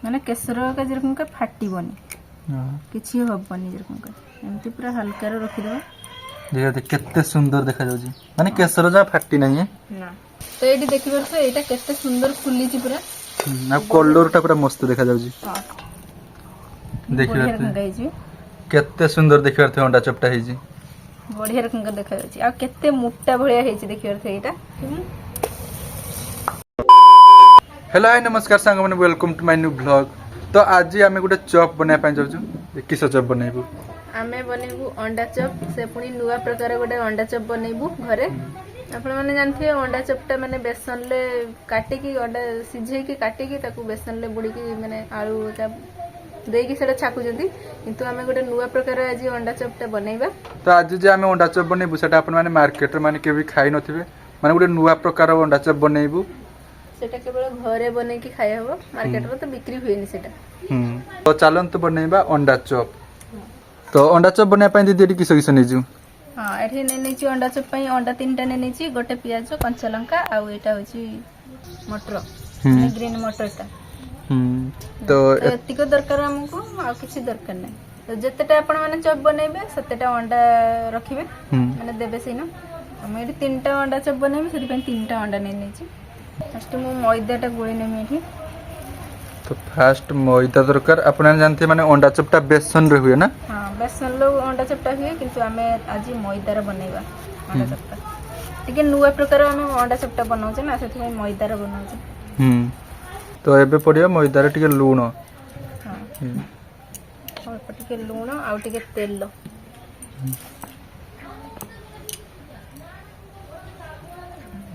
माने केसर का जेरकम का फाटिबनी किछि हबनी जेरकम का एमती पूरा हल्का रो रखि दबा। देखते केते सुंदर देखा जाउची माने केसर जा फाटी नहीं है ना। तो एठी देखि परछो एटा केते सुंदर फुली छि पूरा ना कलर टा पूरा मस्त देखा जाउची। हां देखि बढ़िया रकम गाई छि केते सुंदर देखि परथे अंडा चपटा है जी बढ़िया रकम का देखा जाउची आ केते मोटा भलिया हे छि देखि परथे एटा। हेलो हाय नमस्कार सांग माने welcome to my new blog. तो आज आमे गुटे चॉप बनाय पाई जाउछु किस चॉप बनाइबु आमे बनेबु अंडा चॉप से पुनी नुवा प्रकार गोटे अंडा चॉप बनेबु घरे। आपण माने जानथे अंडा चॉपटा माने बेसन ले काटी की अंडा सिझे की काटी की ताकू बेसन ले बुडी की माने आलू ता देई की सेटा छाकु जंती किंतु आमे गोटे नुवा प्रकार आज अंडा चॉपटा बनेबा। तो आज जे आमे अंडा चॉप बनेबु सेटा आपण माने मार्केट रे माने केबी खाइ नथिबे माने गुटे नुवा प्रकार अंडा चॉप बनेबु सेटा केवल घरे बने की खाय हबो मार्केट रे तो बिक्री होइनी सेटा। तो चालन तो बनेबा अंडा चॉप। तो अंडा चॉप बने पाई दीदी किस किस नेजु हां एठी ने नेची अंडा चॉप पई अंडा तीनटा ने नेची गोटे प्याज कंचा लंका आ एटा होची मटर ग्रीन मटर ता तो एतिक दरकार हमको आ किछि दरकार नै। तो जतेटा आपण माने चॉप बनेबे सतेटा अंडा रखिबे माने देबे सेनो हम एठी तीनटा अंडा चॉप बनेबे सेति पई तीनटा अंडा ने नेची। फर्स्ट मु मैदाटा गोळी नेमी एठी। तो फास्ट मैदा दरकार आपण जानते माने अंडा चपटा बेसन रे हुए ना। हां बेसन लो अंडा चपटा हुए किंतु आमे आज मैदा रे बनेबा अंडा चपटा ठीक नुवा प्रकार आमे अंडा चपटा बनाउछे ना सेति में मैदा रे बनाउछे। तो एबे पडिया मैदा रे टिके लूण हां और टिके लूण आ टिके तेल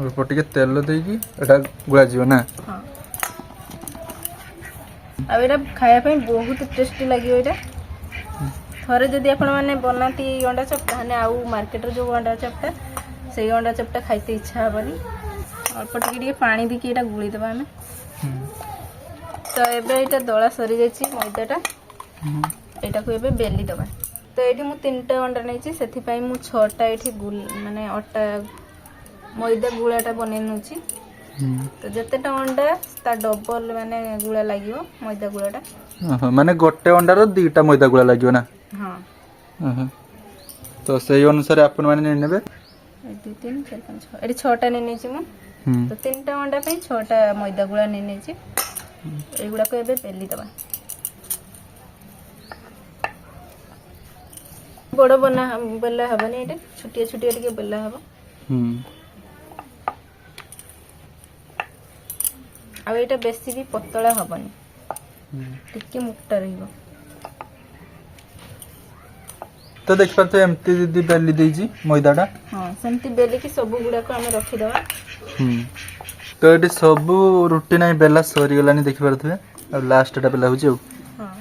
और पटिके तेल देकी एटा गुळा जीव ना। हां आ एटा खाया पे बहुत टेस्टी लागियो एटा थरे जदी आपण माने बनाती अंडा चपटा हने आउ मार्केट रे जो अंडा चपटा से अंडा चपटा खाइते इच्छा हबनी और पटिके पानी दी की एटा गुळी दबा हमें। तो एबे एटा दळा सरी जायछि मैदाटा एटा को एबे बेली दबा। तो एठी मु तीनटा अंडा नेछि सेथि पई मु 6टा एठी माने आटा मैदा गुळाटा बनै नछि। तो जतेटा अंडा ता डबल माने गुळा लागियो मैदा गुळाटा माने गोटे अंडा रो दीटा मैदा गुळा लागियो ना। हां तो सेही अनुसार आपण माने नेबे 1 2 3 4 5 6 एठी 6टा ने नेछि मु। तो तीनटा अंडा पे 6टा मैदा गुळा ने नेछि एगुडा को एबे बेली दबा। बड़ बना बेला हबनी एटे छोटिया छोटिया टिके बेला हबो। आ एटा बेसी भी पतला हबनी टिके मुट्टा रहिबो। तो देख पाते एमती दीदी बेली देजी मैदाटा। हां सेमती बेली की सब गुडा को हमें रखि दबा। तो एटी सब रुटी नाही बेला सरी गलानी देखि परथबे और लास्ट टा बेला होजी। हां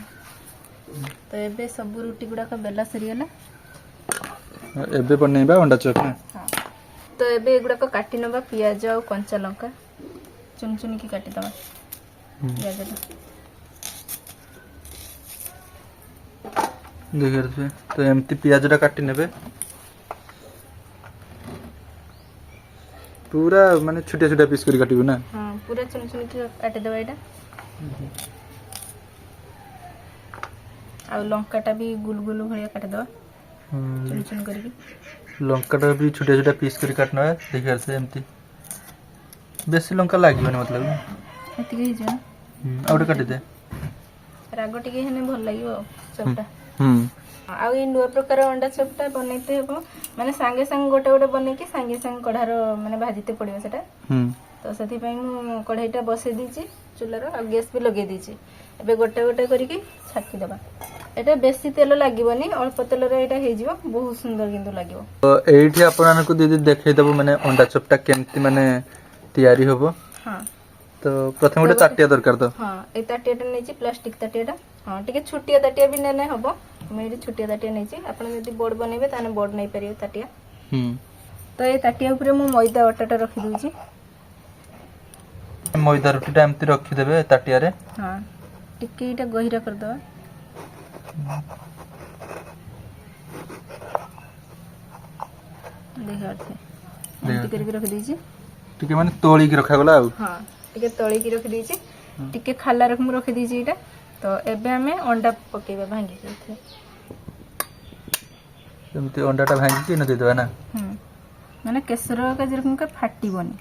तो एबे सब रुटी गुडा का बेला सरी गला एबे बनेबा अंडा चॉप ना। हां तो एबे एगुडा को काटी नबा प्याज और कंचा लंका चुन चुन की काटी दबा प्याज देखिए तो एमती प्याजटा काटी नेबे पूरा माने छोटे छोटे पीस करी काटिबो ना। हां पूरा चुन चुन की काटी दबा एटा आ लंकाटा भी गुल गुल भलिया काटी दबा चुन चुन करके। लंकाटा भी छोटे छोटे पीस करी काटना है देखिए से एमती बेसी लंका लागिबो ना मतलब एति के जो आउटे काटी दे राग टिके हेने भल लागियो चपटा। आ ई नुवा प्रकार अंडा चपटा बनैते हेबो माने संगे संग गोटे गोटे बनै के संगे संग कढारो माने भाजिते पड़ियो सेटा। तो सेति पई मु कढाईटा बसे दीची चुलार आ गैस भी लगे दीची एबे गोटे गोटे करी के छाकी दबा। एटा बेसी तेल लागिबोनी अल्प तेल रे एटा हे जिवो बहुत सुंदर किंतु लागिवो। तो एठी आपन को दीदी देखाइ दबो माने अंडा चपटा केमती माने तैयारी होबो। हां तो प्रथम गोटे ताटिया दरकार तो। हां ए ताटियाटा नेची प्लास्टिक ताटियाटा। हां टिके छोटिया ताटिया भी नेने होबो मैं एठी छोटिया ताटिया नेची आपण जदी बोर्ड बनेबे ताने बोर्ड नै परियो ताटिया। तो ए ताटिया ऊपर मु मैदा आटाटा रखि दूची मैदा रोटीटा एमती रखि देबे ताटिया रे। हां टिके इटा गहिरा कर दबा देखा से एमती करके रख दीची टिके माने तोली की रखा गला। हां टिके तोली की रख दीची टिके खाला रकम रखी दीजिए एटा तो एबे हमें अंडा पकेबा भांगी के एमती अंडाटा भांगी कि न दे देबा ना माने केसर का जेरकम का फाटीबनी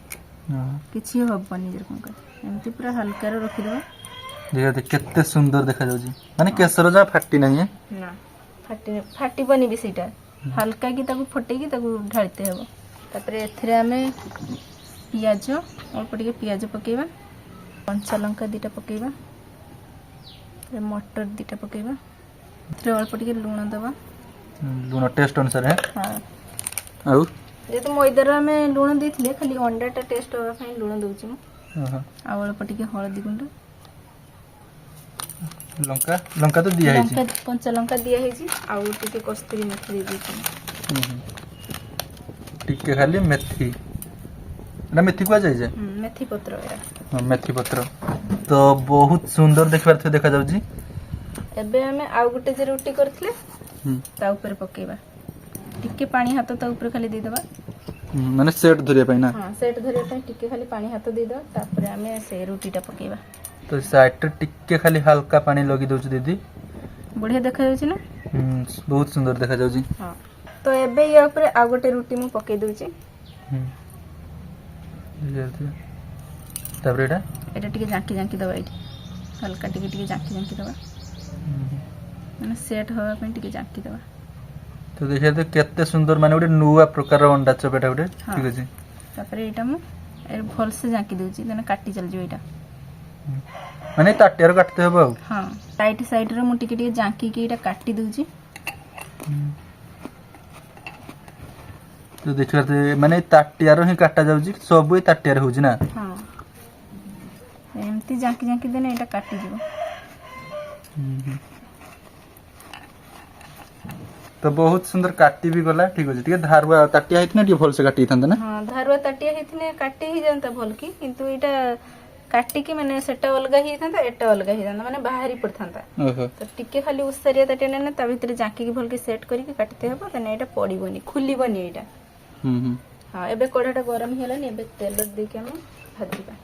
किछि हबनी जेरकम का एमती पूरा हल्का रे रखि देबा देखा केते सुंदर देखा जाउजी माने केसर जा फाटी नहीं है ना फाटीबनी भी सीटा हल्का की ताकू फटेकी ताकू ढालते हबो तापरे एथरे हमें पियाज अल्प टिके पियाज पकेबा कंचा लंका दीटा पकेबा मटर दीटा पकेबा एथरे अल्प टिके लूण दबा लूण टेस्ट अनुसार है हां आउ जेतु मैदार हमें लूण देथिले खाली अंडाटा टेस्ट होबा फाइन लूण दउची म आ अल्प टिके हळदी गुंड लंका लंका तो दिया है जी कंचा लंका दिया है जी आ टिके कस्तूरी मेथी दे दी टिके खाली मेथी ना मेथी को जाय जे मेथी पत्र एरा हां मेथी पत्र तो बहुत सुंदर देखबार थे देखा जाउ जी एबे हमें आ गुटे जे रोटी करथले ता ऊपर पकेबा टिके पानी हाथ ता ऊपर खाली दे देबा माने सेट धरिया पाई ना हां सेट धरिया पाई टिके खाली पानी हाथ दे दो तापर हमें से रोटीटा पकेबा तो साइड टिके खाली हल्का पानी लगी दउछ दीदी बढ़िया देखा जाउछ ना बहुत सुंदर देखा जाउ जी हां तो एबे या ऊपर आ गोटे रोटी मु पके दउची तापर एटा टिके जांकी जांकी दबा एठी हल्का टिके जांकी जांकी दबा माने सेट होवा पे टिके जांकी दबा तो देखिए तो केते सुंदर माने गोटे नुवा प्रकार अंडा चप एटा गोटे ठीक अछि तापर एटा मु ए भल से जांकी दउची देना काटी चल जो एटा माने ताटियार काटते हबो हां राइट साइड रे मु टिके जांकी के एटा काटी दउची तो देखते माने ताटियार ही काटा जाउ जी सब ए ताटियार हो जी ना हां एमती जांकी जांकी देने एटा काटी जीवो तो बहुत सुंदर काटी भी गला ठीक अछि ठीक धारुआ ताटिया हितने टी भल से काटी थंदा ना हां धारुआ ताटिया हितने काटी ही जानता भल की किंतु एटा काटी के माने सेटा अलगा ही थांता एटा अलगा ही थांता माने बाहरी पड़थांता ओहो तो टिके खाली उसरिया ताटिया ने ता भीतर जांकी के भल के सेट करी के काटते हबो तने एटा पड़ीबनी खुलीबनी एटा हां एबे कोडाटा गरम हेलानी एबे तेल दे के हम भाजीबा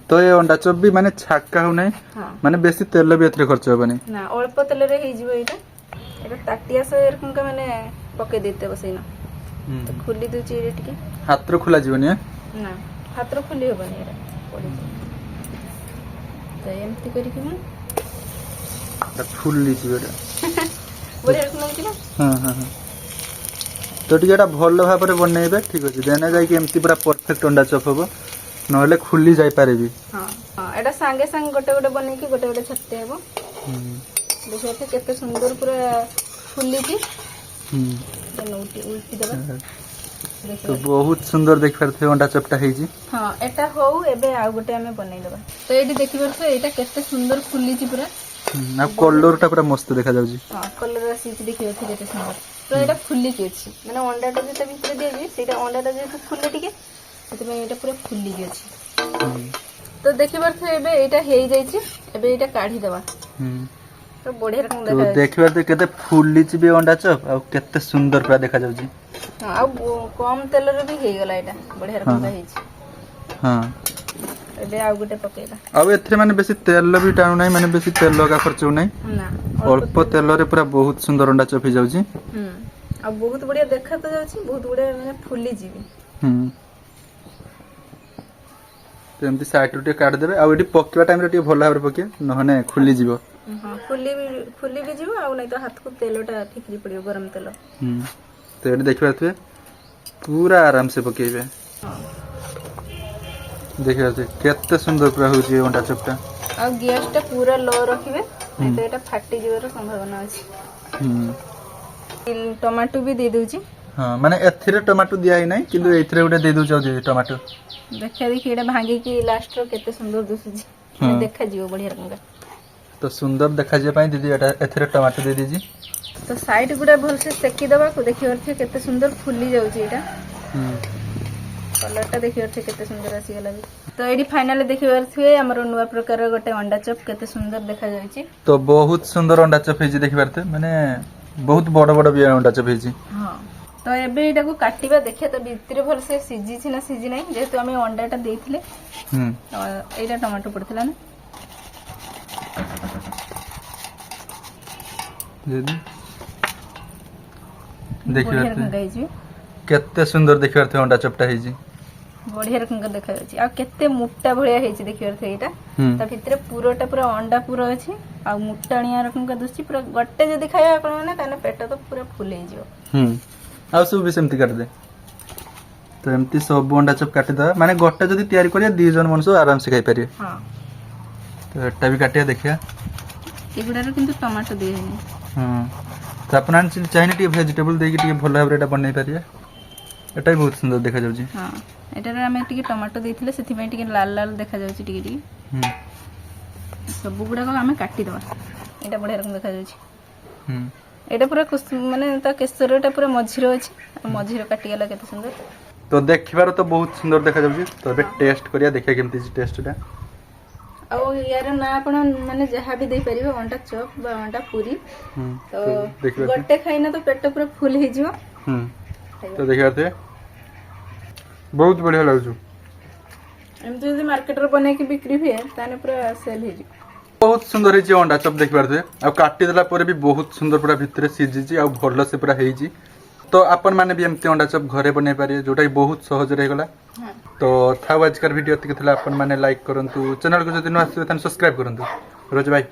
तो ये अंडा चप भी माने छक्का हो नहीं हां माने बेसी तेल भी एथरे खर्च होबनी ना अल्प तेल रे हे जीवो एटा ताटिया से एरकम का माने पके देते बसैना तो खुली दूची रे टिके हाथ रो खुला जीवनी है ना हाथ रो खुली होबनी एटा पड़ी तो एमती करी कि ता फुल्ली जीवटा बड़े रकम कि ना हां हां हां तो टिकेटा भल भाव रे बनेबे ठीक अछि देना जाय कि एमती पूरा परफेक्ट अंडा चप होबो नहले खुली जाय पारे भी हां हां एटा संगे संग गोटे गोटे बनै कि गोटे गोटे छत्ते हेबो देखो थे केते सुंदर पूरा फुल्ली थी उल्टी उल्टी दबा तो बहुत सुंदर देख परथे अंडा चपटा हे जी हां एटा हो एबे आ गोटे हमें बनै दबा तो एडी देखि परथे एटा केते सुंदर फुल्ली छी पूरा ना कलरटा पूरा मस्त देखा जाउ जी हां कलर सीच देखि परथे केते सुंदर तो एटा फुल्ली की अछि माने अंडाटा जेते भीतर दे जी सेटा अंडाटा जेते फुल्ले टिके सेते में एटा पूरा फुल्ली की अछि तो देखि परथे एबे एटा हेई जाय छी एबे एटा काढी दबा तो बढ़िया रकम तो देखा देखिबा तो केते फुल्ली छी बे अंडा चप आ केते सुंदर पूरा देखा जाउ जी हां आ कम तेल रे भी हे गला एटा बढ़िया रकम हेई छी हां एबे आ गोटे पकेला अब एथरे माने बेसी तेल भी टाणु नाही माने बेसी तेल का खर्च हो नाही ना अल्प तेल रे पूरा बहुत सुंदर अंडा चप हे जाउ जी आ बहुत बढ़िया देखा तो जाउ छी बहुत बढ़िया माने फुल्ली जीवी तो एमती साइड रे काट देबे आ एटी पकेवा टाइम रे टी भल भाबरे पके नहने खुली जीवो हां फुल्ली भी जीवो आ नै तो हाथ को तेलटा ठिकरी पड़ियो गरम तेल तो एटी देखबा थे पूरा आराम से पकेबे देखिबा थे केते सुंदर पूरा हो जी अंडा चपटा आ गैस टा पूरा लो रखिबे नै तो एटा फाटी जीवर संभावना अछि टमाटो भी दे दउची हां माने एथिरे टमाटो दिया ही नाही किंतु एथिरे उडे दे दउ जे टमाटो देखा देखि एटा भांगी की लास्ट रो केते सुंदर दिसुची देखा जीव बढ़िया रंगा तो सुंदर देखा जे पाई दीदी एटा एथिरे टमाटो दे दीजी तो साइड गुडा भल से सेकी दबा को देखि परथे केते सुंदर फुल्ली जाउची एटा कलरटा देखि परथे केते सुंदर आसी गला तो एडी फाइनली देखि परथे हमर नुवा प्रकार गोटे अंडा चप केते सुंदर देखा जाउची तो बहुत सुंदर अंडा चप हे जी देखि परथे माने बहुत बड़ बड़ भी अंडा चप हे जी हां तो एबे एटा को काटिबा देखिया तो भीतर भल से सिजी छी ना सिजी नै जेतु हमें अंडाटा देइथिले एटा टमाटो पड़थिला ना ଯଦି ବଢିଆ ଦେଖିବାର ରକମ ହେଇଛି କେତେ ସୁନ୍ଦର ଦେଖିବାର ଥିବ ଅଣ୍ଡା ଚପଟା ହେଇଛି। ବଢିଆ ରକମ ଦେଖାଯାଉଛି ଆଉ କେତେ ମୋଟା ଭଳିଆ ହେଇଛି ଦେଖିବାର ଥିବ ଏଇଟା। ହୁଁ ତା ଭିତରେ ପୁରଟା ପୁରା ଅଣ୍ଡା ପୁର ଅଛି ଆଉ ମୋଟାଣିଆ ରକମ ଦୁସୁଛି ପୁରା ଗୋଟେ ଯଦି ଖାଇବା ଆପଣ ମାନେ ତାହେଲେ ପେଟ ତ ପୁରା ଫୁଲ ହେଇଯିବ। ହୁଁ ଆଉ ସବୁ ବି ସେମିତି କାଟିଦେ। ତ ଏମିତି ସବୁ ଅଣ୍ଡା ଚପ୍ କାଟିଦେବା ମାନେ ଗୋଟେ ଯଦି ତିଆରି କରିବା 2 ଜଣ ମଣିଷ ଆରାମସେ ଖାଇପାରିବେ। ହଁ ତ ଏଟା ବି କାଟିବା ଦେଖିବା। ଏଗୁଡାରେ କିନ୍ତୁ ଟମାଟୋ ଦିଆହେଇନି। ହଁ ତ ଆପଣ ଚାହିଁଲେ ଟିକେ ଭେଜିଟେବୁଲ ଦେଇକି ଟିକେ ଭଲ ଭାବରେ ଏଟା ବନେଇ ପାରିବେ। ଏଟା ବି ବହୁତ ସୁନ୍ଦର ଦେଖାଯାଉଛି। ହଁ ଏଟାରେ ଆମେ ଟିକେ ଟମାଟୋ ଦେଇଥିଲେ ସେଥିପାଇଁ ଟିକେ ଲାଲ ଲାଲ ଦେଖାଯାଉଛି ଟିକେ ଟିକେ। ହୁଁ ସବୁ ଗୁଡାକ ଆମେ କାଟିଦବା। ଏଇଟା ବଢିଆ ରକମ ଦେଖାଯାଉଛି। ହୁଁ ଏଇଟା ପୁରା ମାନେ ତା କେଶରଟା ପୁରା ମଝିରେ ଅଛି ଆଉ ମଝିରେ କାଟିଗଲା କେତେ ସୁନ୍ଦର। ତ ଦେଖିବାର ତ ବହୁତ ସୁନ୍ଦର ଦେଖାଯାଉଛି। ତ ଏବେ ଟେଷ୍ଟ କରିବା ଦେଖିବା କେମିତି ଟେଷ୍ଟଟା। ଆଉ ୟାର ନା ଆପଣ ମାନେ ଯାହା ବି ଦେଇପାରିବେ ଅଣ୍ଡା ଚପ୍ ବା ଅଣ୍ଡା ପୁରୀ। ତ ଦେଖିବା ଗୋଟେ ଖାଇନା ତ ପେଟ ପୁରା ଫୁଲ ହେଇଯିବ। ତ ଦେଖିବା ବହୁତ ବଢିଆ ଲାଗୁଛି। ଏମିତି ଯଦି ମାର୍କେଟରେ ବନେଇକି ବିକ୍ରି ହୁଏ ତାହେଲେ ପୁରା ସେଲ୍ ହେଇଯିବ। ବହୁତ ସୁନ୍ଦର ହେଇଛି ଅଣ୍ଡା ଚପ୍ ଦେଖିପାରୁଥିବେ। ଆଉ କାଟିଦେଲା ପରେ ବି ବହୁତ ସୁନ୍ଦର ପୁରା ଭିତରେ ସିଝିଛି ଆଉ ଭଲ ସେ ପୁରା ହେଇଛି। ତ ଆପଣ ମାନେ ବି ଏମିତି ଅଣ୍ଡା ଚପ୍ ଘରେ ବନେଇ ପାରିବେ ଯୋଉଟା କି ବହୁତ ସହଜରେ ହେଇଗଲା। ତ ଥାଉ ଆଜିକାର ଭିଡ଼ିଓ ଏତିକି ଥିଲା। ଆପଣ ମାନେ ଲାଇକ୍ କରନ୍ତୁ, ଚ୍ୟାନେଲକୁ ଯଦି ନ ଆସିବେ ତାହେଲେ ସବସ୍କ୍ରାଇବ୍ କରନ୍ତୁ। ରହୁଛି ଭାଇ।